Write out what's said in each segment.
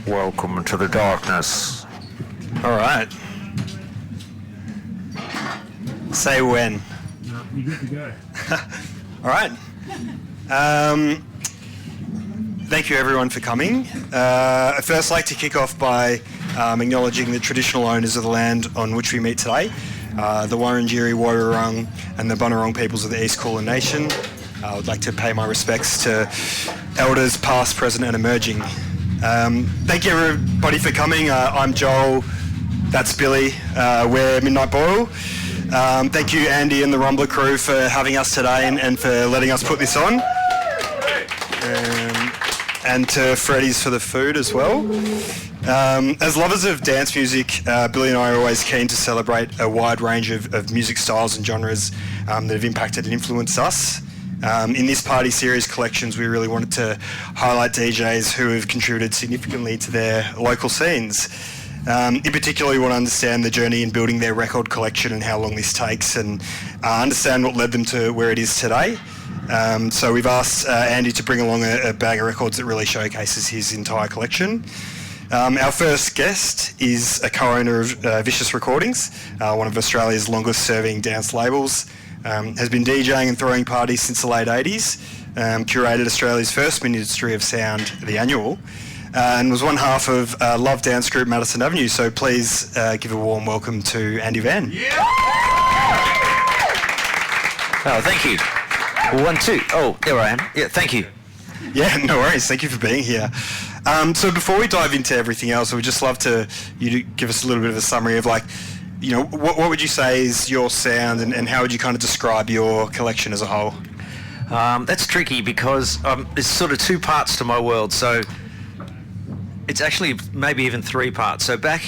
Welcome to the darkness. All right. Say when. No, you're good to go. All right. Thank you everyone for coming. I'd first like to kick off by acknowledging the traditional owners of the land on which we meet today, the Wurundjeri Woi-wurrung and the Bunurong peoples of the East Kulin Nation. I would like to pay my respects to elders past, present and emerging. Thank you everybody for coming. I'm Joel, that's Billy, we're Midnight Boil. Thank you Andy and the Rumbler crew for having us today and for letting us put this on. And to Freddy's for the food as well. As lovers of dance music, Billy and I are always keen to celebrate a wide range of music styles and genres that have impacted and influenced us. In this party series collections, we really wanted to highlight DJs who have contributed significantly to their local scenes. In particular, we want to understand the journey in building their record collection and how long this takes, and understand what led them to where it is today. So we've asked Andy to bring along a bag of records that really showcases his entire collection. Our first guest is a co-owner of Vicious Recordings, one of Australia's longest serving dance labels. Has been DJing and throwing parties since the late 80s, curated Australia's first Ministry of Sound, The Annual, and was one half of Love dance group Madison Avenue. So please give a warm welcome to Andy Van. Yeah! Oh, thank you. 1, 2. Oh, there I am. Yeah, thank you. Yeah, no worries. Thank you for being here. So before we dive into everything else, we'd just love you to give us a little bit of a summary of what would you say is your sound and how would you kind of describe your collection as a whole? That's tricky because there's sort of two parts to my world. So it's actually maybe even three parts. So back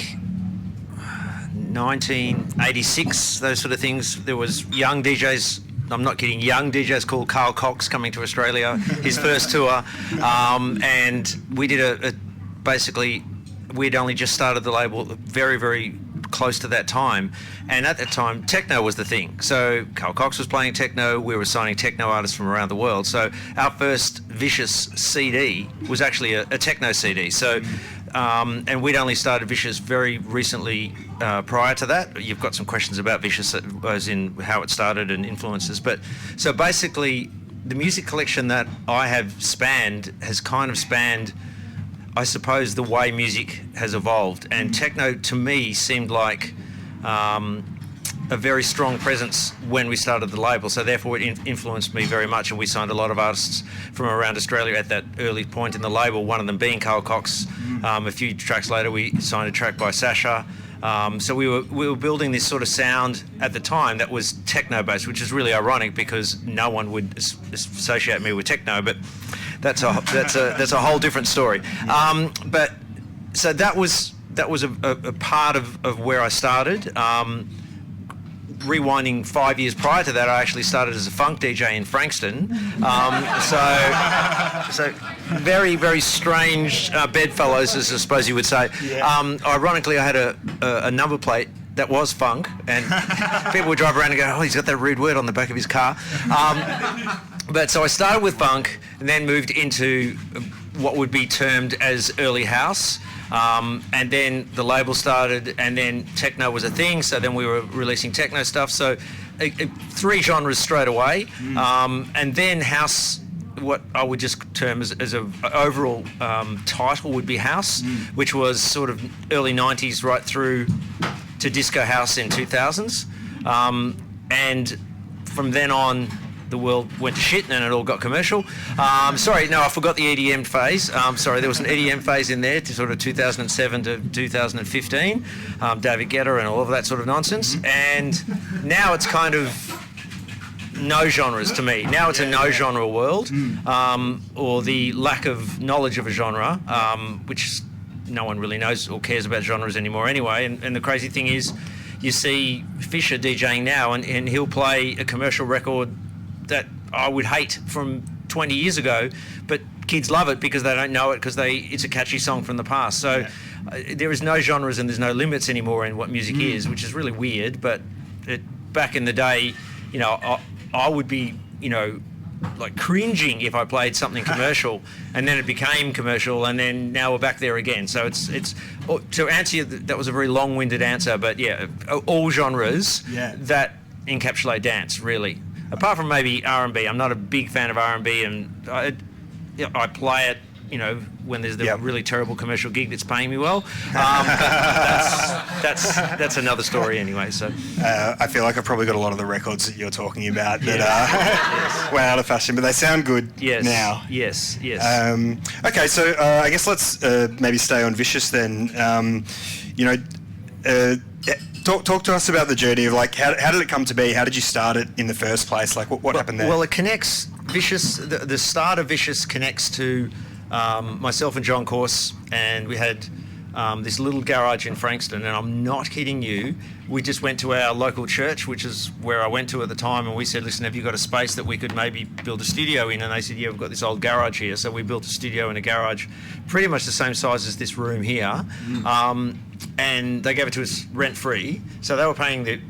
1986, those sort of things, there was young DJs. I'm not kidding, young DJs called Carl Cox coming to Australia, his first tour, and we did basically, we'd only just started the label very, very close to that time, and at that time, techno was the thing. So Carl Cox was playing techno, we were signing techno artists from around the world, so our first Vicious CD was actually a techno CD. So and we'd only started Vicious very recently prior to that. You've got some questions about Vicious as in how it started and influences. But so basically, the music collection that I have has kind of spanned, I suppose, the way music has evolved. And techno, to me, seemed like a very strong presence when we started the label. So therefore, it influenced me very much. And we signed a lot of artists from around Australia at that early point in the label, one of them being Carl Cox. A few tracks later, we signed a track by Sasha. So we were building this sort of sound at the time that was techno-based, which is really ironic because no one would associate me with techno, but that's a whole different story. But so that was a part of where I started. Rewinding 5 years prior to that, I actually started as a funk DJ in Frankston. So very, very strange bedfellows, as I suppose you would say. Yeah. Ironically, I had a number plate that was funk, and people would drive around and go, "Oh, he's got that rude word on the back of his car." But so I started with funk, and then moved into what would be termed as early house. And then the label started, and then techno was a thing, so then we were releasing techno stuff. So 3 genres straight away. And then house, what I would just term as an overall title would be house, which was sort of early 90s right through to disco house in 2000s. And from then on, the world went to shit and it all got commercial. Sorry, no, I forgot the EDM phase. Sorry, there was an EDM phase in there to sort of 2007 to 2015. David Guetta and all of that sort of nonsense. And now it's kind of no genres to me. Now it's a no genre world, or the lack of knowledge of a genre, which no one really knows or cares about genres anymore anyway. And the crazy thing is, you see Fisher DJing now and he'll play a commercial record that I would hate from 20 years ago, but kids love it because they don't know it because it's a catchy song from the past. So there is no genres and there's no limits anymore in what music is, which is really weird. But back in the day, I would be, like cringing if I played something commercial, and then it became commercial, and then now we're back there again. So it's to answer you, that was a very long-winded answer, but yeah, all genres that encapsulate dance, really. Apart from maybe R&B, I'm not a big fan of R&B, and I play it, you know, when there's the really terrible commercial gig that's paying me well. That's another story anyway. So I feel like I've probably got a lot of the records that you're talking about that went out of fashion, but they sound good now. Yes. Okay, so I guess let's maybe stay on Vicious then. Talk to us about the journey of like how did it come to be? How did you start it in the first place? Like what happened there? Well, it connects Vicious. The start of Vicious connects to myself and John Corse, and we had this little garage in Frankston, and I'm not kidding you. We just went to our local church, which is where I went to at the time, and we said, listen, have you got a space that we could maybe build a studio in? And they said, yeah, we've got this old garage here. So we built a studio in a garage pretty much the same size as this room here. And they gave it to us rent-free. So they were paying the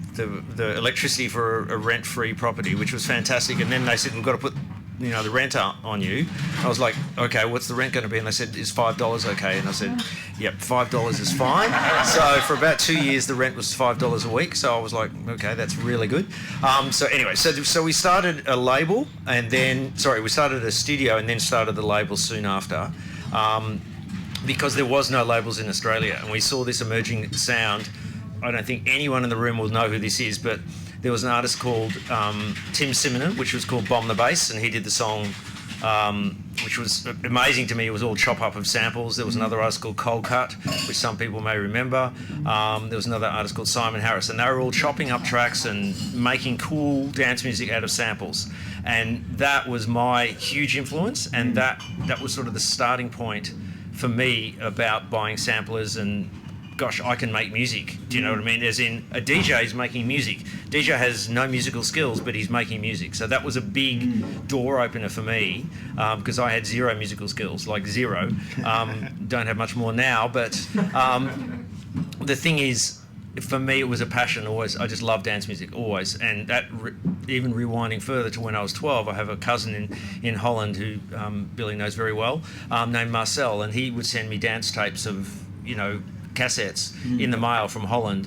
electricity for a rent-free property, which was fantastic. And then they said, we've got to put the rent on you. I was like, okay, what's the rent going to be? And they said, is $5 okay? And I said, yep, $5 is fine. So for about 2 years, the rent was $5 a week. So I was like, okay, that's really good. So anyway, so we started a label, and then, we started a studio and then started the label soon after. Because there was no labels in Australia, and we saw this emerging sound. I don't think anyone in the room will know who this is, but there was an artist called Tim Simonon, which was called Bomb the Bass, and he did the song, which was amazing to me. It was all chop up of samples. There was another artist called Cold Cut, which some people may remember. There was another artist called Simon Harris, and they were all chopping up tracks and making cool dance music out of samples. And that was my huge influence, and that was sort of the starting point for me about buying samplers and, gosh, I can make music. Do you know what I mean? As in, a DJ is making music. DJ has no musical skills, but he's making music. So that was a big door opener for me, because I had zero musical skills, like zero. Don't have much more now, but the thing is, for me, it was a passion always. I just love dance music, always. And that, even rewinding further to when I was 12, I have a cousin in Holland who Billy knows very well, named Marcel, and he would send me dance tapes of, cassettes in the mail from Holland,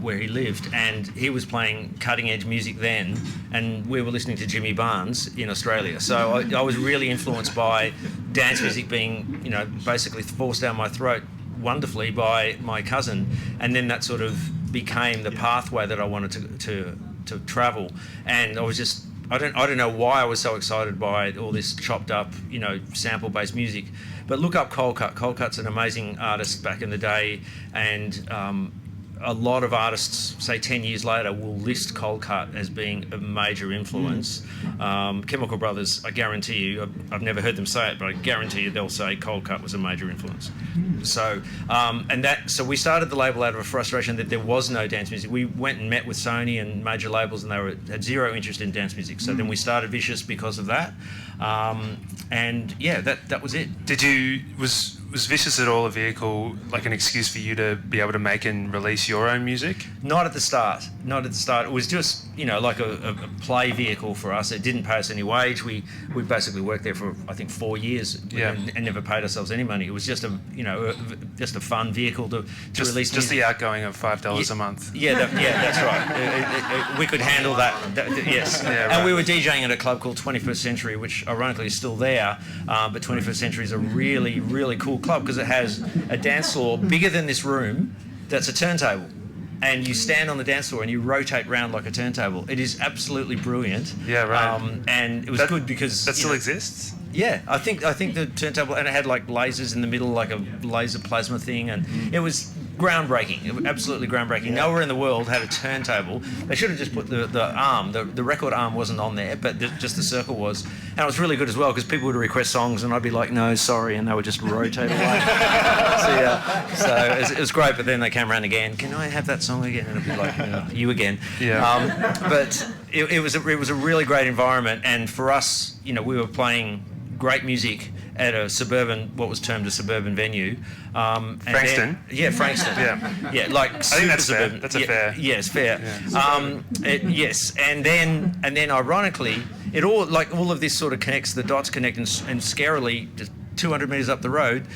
where he lived, and he was playing cutting edge music then, and we were listening to Jimmy Barnes in Australia. So I was really influenced by dance music being, basically forced down my throat wonderfully by my cousin, and then that sort of became the pathway that I wanted to travel. And I was just, I don't know why I was so excited by all this chopped up, sample-based music. But look up Cold Cut. Cold Cut's an amazing artist back in the day, and a lot of artists, say 10 years later, will list Cold Cut as being a major influence. Chemical Brothers, I guarantee you, I've never heard them say it, but I guarantee you they'll say Cold Cut was a major influence. So so we started the label out of a frustration that there was no dance music. We went and met with Sony and major labels, and they had zero interest in dance music. So then we started Vicious because of that. And yeah, that was it. Was Vicious at all a vehicle, like an excuse for you to be able to make and release your own music? Not at the start. It was just, like a play vehicle for us. It didn't pay us any wage. We basically worked there for, I think, 4 years and never paid ourselves any money. It was just just a fun vehicle to release music. Just the outgoing of $5 a month. Yeah, that's right. We could handle that. Yes. Yeah, right. And we were DJing at a club called 21st Century, which ironically is still there. But 21st Century is a really, really cool club because it has a dance floor bigger than this room that's a turntable. And you stand on the dance floor and you rotate round like a turntable. It is absolutely brilliant. Yeah, right. And it was good because... That still exists? Yeah, I think the turntable, and it had like lasers in the middle, like a laser plasma thing, and it was groundbreaking. It was absolutely groundbreaking. Yeah. Nowhere in the world had a turntable. They should have just put the arm. The record arm wasn't on there, but just the circle was. And it was really good as well because people would request songs, and I'd be like, "No, sorry," and they would just rotate away. So it was great. But then they came around again. Can I have that song again? And I'd be like, "You again." Yeah. But it was a really great environment, and for us, we were playing great music at what was termed a suburban venue. Frankston? Frankston. Yeah, like I think that's suburban. Fair. That's a fair. Yes, fair. Yeah. Yes, and then ironically, it all, like all of this sort of connects, the dots connect, and scarily, just 200 metres up the road,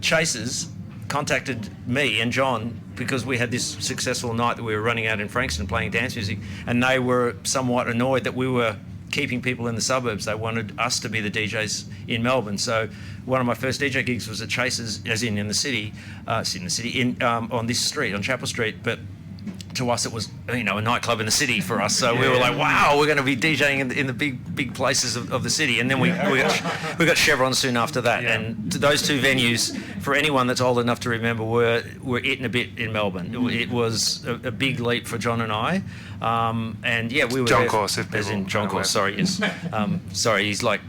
Chasers contacted me and John because we had this successful night that we were running out in Frankston playing dance music, and they were somewhat annoyed that we were keeping people in the suburbs. They wanted us to be the DJs in Melbourne. So one of my first DJ gigs was at Chasers, as in the city, on this street, on Chapel Street. But to us, it was a nightclub in the city for us. So we were like, wow, we're going to be DJing in the big places of the city. And then we got Chevron soon after that. Yeah. And those two venues, for anyone that's old enough to remember, were it and a bit in Melbourne. It was a big leap for John and I. And yeah, we were John there, Course, as in John Course. Sorry, yes. Sorry, he's like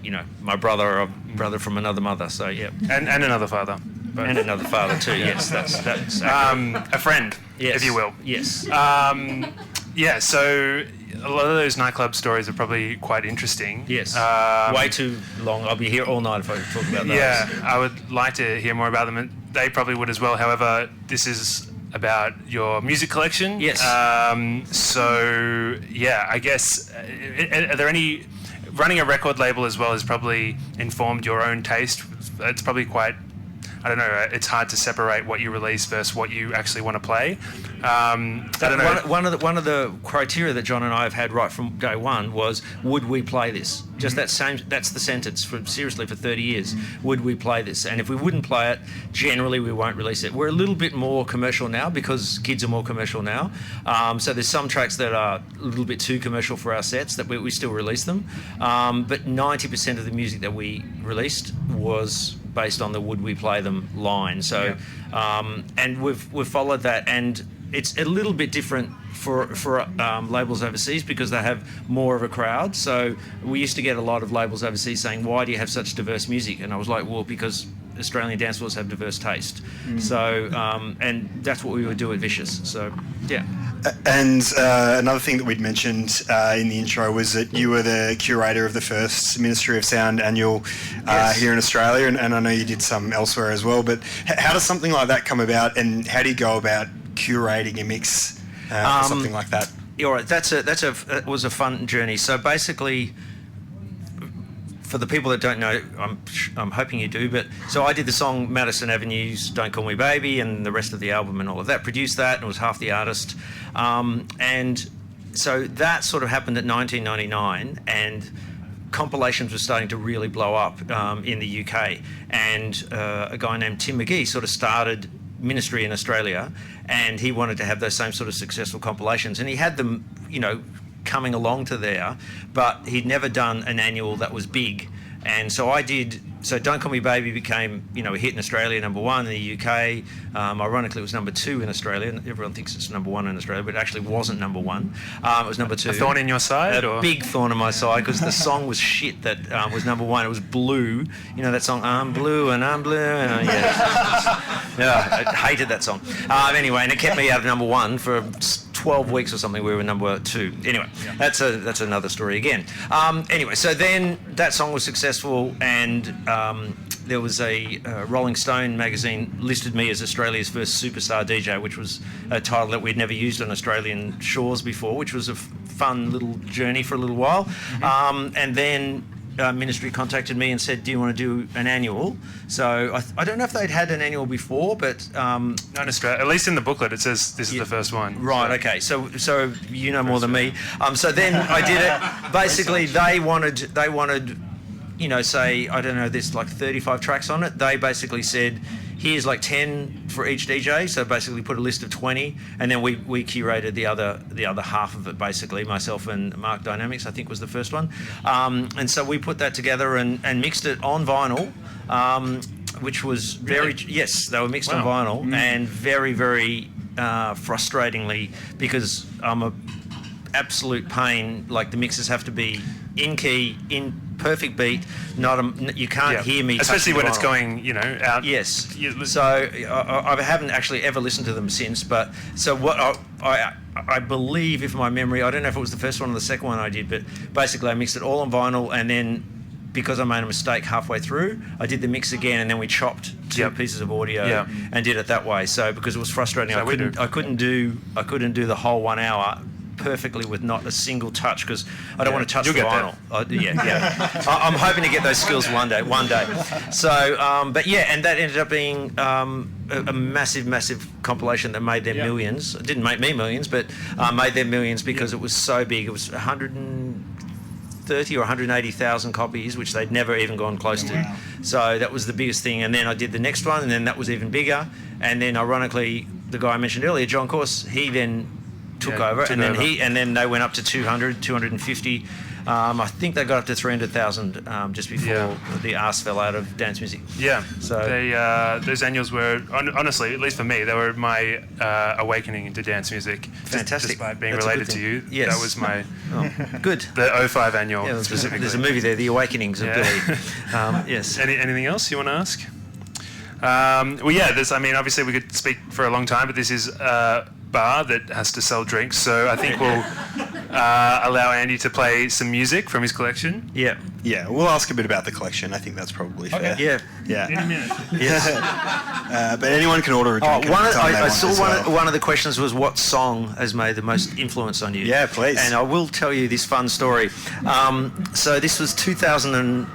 my brother, or brother from another mother. So yeah, and another father. Both. And another father too. Yes, that's a friend, yes, if you will. Yes. Yeah. So a lot of those nightclub stories are probably quite interesting. Yes. Way too long. I'll be here all night if I talk about those. Yeah, I would like to hear more about them, and they probably would as well. However, this is about your music collection. Yes. So yeah, I guess are there any running a record label as well has probably informed your own taste? It's probably quite. I don't know. It's hard to separate what you release versus what you actually want to play. I don't know. One of the criteria that John and I have had right from day one was, would we play this? Just that's the sentence for 30 years. Would we play this? And if we wouldn't play it, generally we won't release it. We're a little bit more commercial now because kids are more commercial now. So there's some tracks that are a little bit too commercial for our sets that we still release them. But 90% of the music that we released was based on the would we play them line. So and we've followed that, and it's a little bit different for labels overseas because they have more of a crowd. So we used to get a lot of labels overseas saying, why do you have such diverse music? And I was like, well, because Australian dance floors have diverse taste. So and that's what we would do at Vicious. So yeah. And another thing that we'd mentioned in the intro was that you were the curator of the first Ministry of Sound annual here in Australia, and I know you did some elsewhere as well. But how does something like that come about, and how do you go about curating a mix for something like that? All right, that was a fun journey. So basically, for the people that don't know, I'm hoping you do, but so I did the song Madison Avenue's Don't Call Me Baby and the rest of the album and all of that, produced that, and was half the artist. And so that sort of happened at 1999, and compilations were starting to really blow up in the UK. And a guy named Tim McGee sort of started Ministry in Australia, and he wanted to have those same sort of successful compilations, and he had them, coming along to there, but he'd never done an annual that was big. And so I did. So Don't Call Me Baby became, a hit in Australia, number one in the UK. Ironically, it was number two in Australia. Everyone thinks it's number one in Australia, but it actually wasn't number one. It was number two. A thorn in your side? A big thorn in my side, because the song was shit that was number one. It was Blue. You know that song, I'm blue and I'm blue. And yeah, I hated that song. Anyway, and it kept me out of number one for 12 weeks or something. We were number two. Anyway, that's another story again. Anyway, so then that song was successful, and there was a Rolling Stone magazine listed me as Australia's first superstar DJ, which was a title that we'd never used on Australian shores before, which was a fun little journey for a little while. And then Ministry contacted me and said, do you want to do an annual? So I don't know if they'd had an annual before, but not in Australia. At least in the booklet it says this is the first one. Right. Okay. So you know more than me. So then I did it. Basically, they wanted say, I don't know, there's like 35 tracks on it. They basically said, here's like 10 for each DJ. So basically put a list of 20, and then we curated the other half of it, basically, myself and Mark Dynamics, I think was the first one. And so we put that together and mixed it on vinyl, which was very, yes, they were mixed on vinyl, and very, very frustratingly, because I'm a absolute pain, like the mixes have to be in key, in perfect beat, you can't hear me, especially when it's vinyl. Going out. Yes. So I haven't actually ever listened to them since, but so what I believe, if my memory, I don't know if it was the first one or the second one I did, but basically I mixed it all on vinyl, and then because I made a mistake halfway through, I did the mix again, and then we chopped two pieces of audio and did it that way. So because it was frustrating, So I couldn't do the whole 1 hour perfectly with not a single touch because I don't want to touch You'll the get vinyl. I'm hoping to get those skills one day. So, but yeah, and that ended up being a massive compilation that made them millions. It didn't make me millions, but made them millions because it was so big. It was 130 or 180,000 copies, which they'd never even gone close to. So that was the biggest thing. And then I did the next one, and then that was even bigger. And then ironically, the guy I mentioned earlier, John Course, he then took over, and then they went up to 200, 250. I think they got up to 300,000 just before the arse fell out of dance music. Yeah. So those annuals were honestly, at least for me, they were my awakening into dance music. Fantastic. Just by being That's related to you. Yes. That was my good. The '05 annual. Yeah, specifically. there's a movie there, The Awakenings of Billy. Yes. Anything else you want to ask? I mean, obviously we could speak for a long time, but this is a bar that has to sell drinks, so I think we'll allow Andy to play some music from his collection. Yeah. Yeah, we'll ask a bit about the collection. I think that's probably fair. Yeah. Yeah. In a minute. But anyone can order a drink. I saw one of the questions was what song has made the most influence on you? Yeah, please. And I will tell you this fun story. So this was 2000 and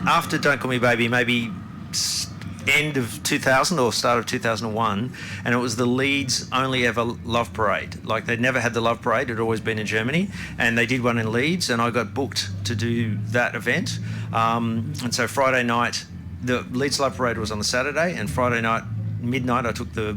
after Don't Call Me Baby, maybe end of 2000 or start of 2001, and it was the Leeds only ever Love Parade. Like they'd never had the Love Parade, it had always been in Germany, and they did one in Leeds, and I got booked to do that event. And so Friday night, the Leeds Love Parade was on the Saturday, and Friday night, midnight, I took the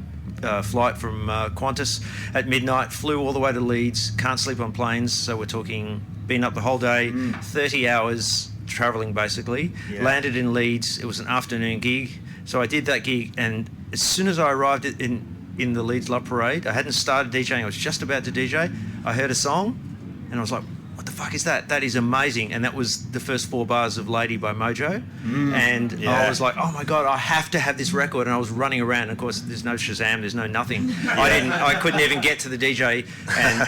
flight from Qantas at midnight, flew all the way to Leeds, can't sleep on planes, so we're talking been up the whole day, 30 hours travelling basically, landed in Leeds, it was an afternoon gig. So I did that gig, and as soon as I arrived in the Leeds Love Parade, I hadn't started DJing, I was just about to DJ, I heard a song, and I was like, what the fuck is that? That is amazing. And that was the first 4 bars of Lady by Mojo. And I was like, oh my God, I have to have this record. And I was running around. And of course, there's no Shazam, there's no nothing. I couldn't even get to the DJ.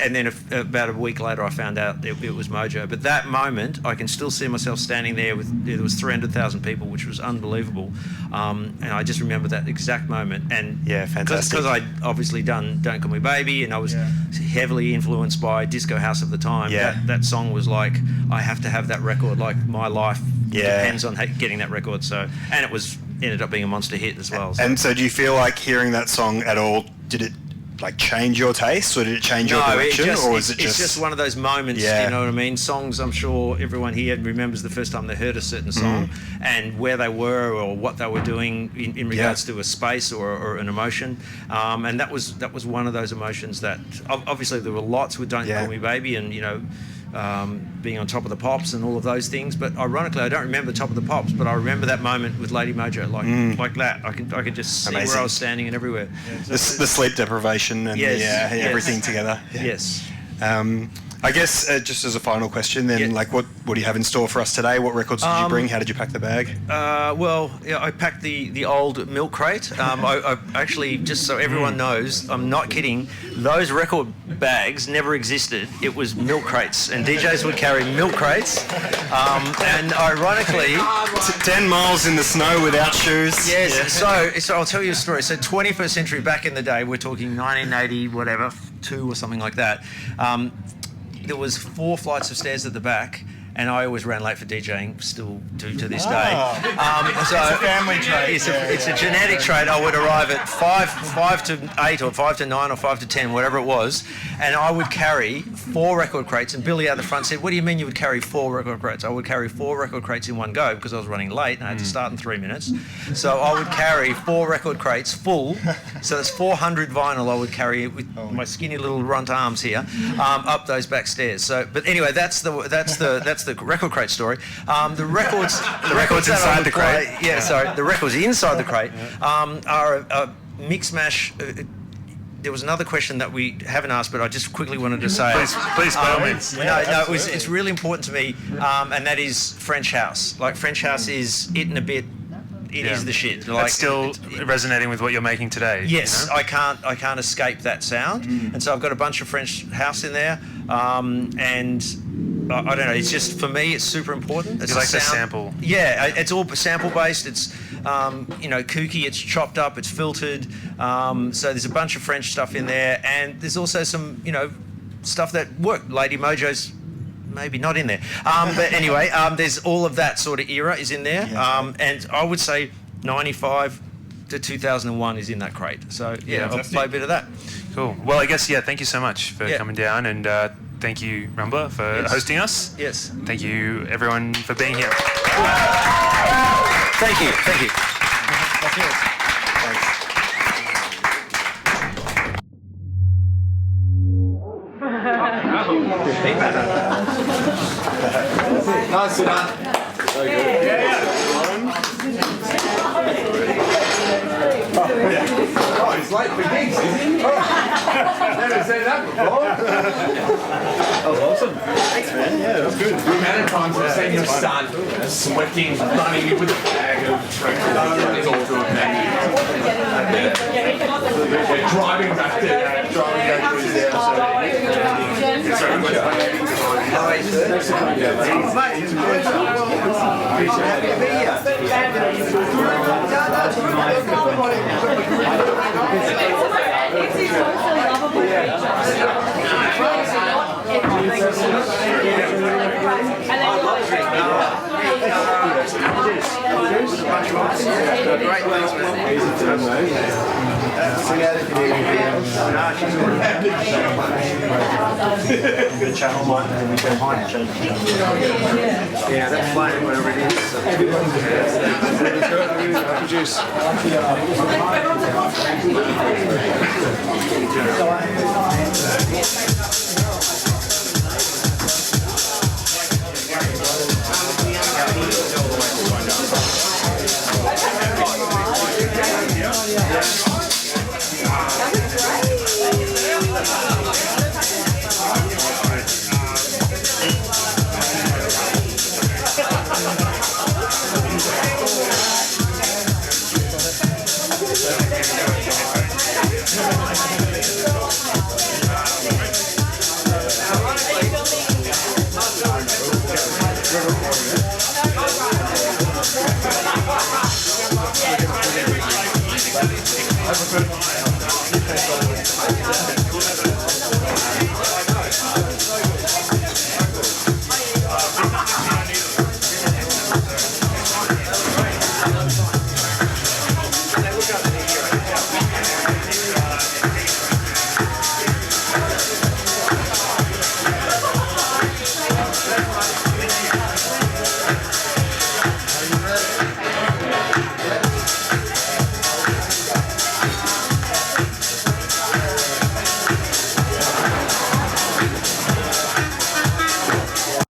And then about a week later, I found out it was Mojo. But that moment, I can still see myself standing there there was 300,000 people, which was unbelievable. And I just remember that exact moment. And fantastic. Because I'd obviously done Don't Call Me Baby, and I was heavily influenced by Disco House of the time. That song was like, I have to have that record, like my life depends on getting that record. So, and it ended up being a monster hit as well. So. And so do you feel like hearing that song at all, did it like change your taste, or did it change your direction, or was it just... It's just one of those moments, you know what I mean? Songs, I'm sure everyone here remembers the first time they heard a certain song and where they were or what they were doing in regards to a space or an emotion. And that was one of those emotions that, obviously there were lots with Don't Call Me Baby and, you know, being on Top of the Pops and all of those things, but ironically I don't remember Top of the Pops, but I remember that moment with Lady Mojo, like that. I can just see where I was standing and everywhere. The sleep deprivation and everything together. Yes. I guess just as a final question then, like what do you have in store for us today? What records did you bring? How did you pack the bag? I packed the old milk crate. I actually, just so everyone knows, I'm not kidding, those record bags never existed. It was milk crates, and DJs would carry milk crates. And ironically... 10 miles in the snow without shoes. Yes, so I'll tell you a story. So 21st century, back in the day, we're talking 1980, whatever, 2 or something like that. There was 4 flights of stairs at the back, and I always ran late for DJing, still do to this day. It's a family trait. It's a genetic trait. I would arrive at 5 to 8 or 5 to 9 or 5 to 10, whatever it was, and I would carry 4 record crates. And Billy out the front said, what do you mean you would carry 4 record crates? I would carry 4 record crates in one go because I was running late and I had to start in 3 minutes. So I would carry 4 record crates full. So that's 400 vinyl I would carry with my skinny little runt arms here up those back stairs. So, but anyway, that's the record crate story. The records inside the crate. The records inside the crate are a mix mash. There was another question that we haven't asked, but I just quickly wanted to say. Please, by all means. It's really important to me, and that is French house. Like French house is it in a bit. It is the shit. Like, it's still resonating with what you're making today. Yes, you know? I can't escape that sound, and so I've got a bunch of French house in there, and I don't know. It's just, for me, it's super important. It's you like the sample? Yeah, it's all sample based. It's kooky. It's chopped up. It's filtered. So there's a bunch of French stuff in there, and there's also some stuff that worked. Lady Mojo's maybe not in there. But anyway, there's all of that sort of era is in there. And I would say 95 to 2001 is in that crate. So, I'll play a bit of that. Cool. Well, I guess, thank you so much for coming down, and thank you, Rumbler, for hosting us. Yes. Thank you, everyone, for being here. Thank you. Thank you. Nice one. Oh, he's late for gigs, is he? Never seen that before. That was awesome. Thanks, man. Yeah, that was good. The amount of times I've seen your son sweating, running with a bag of treasure. It's all to a venue. Driving back to his house. It's very much fun. Yeah, that's fine, whatever it is.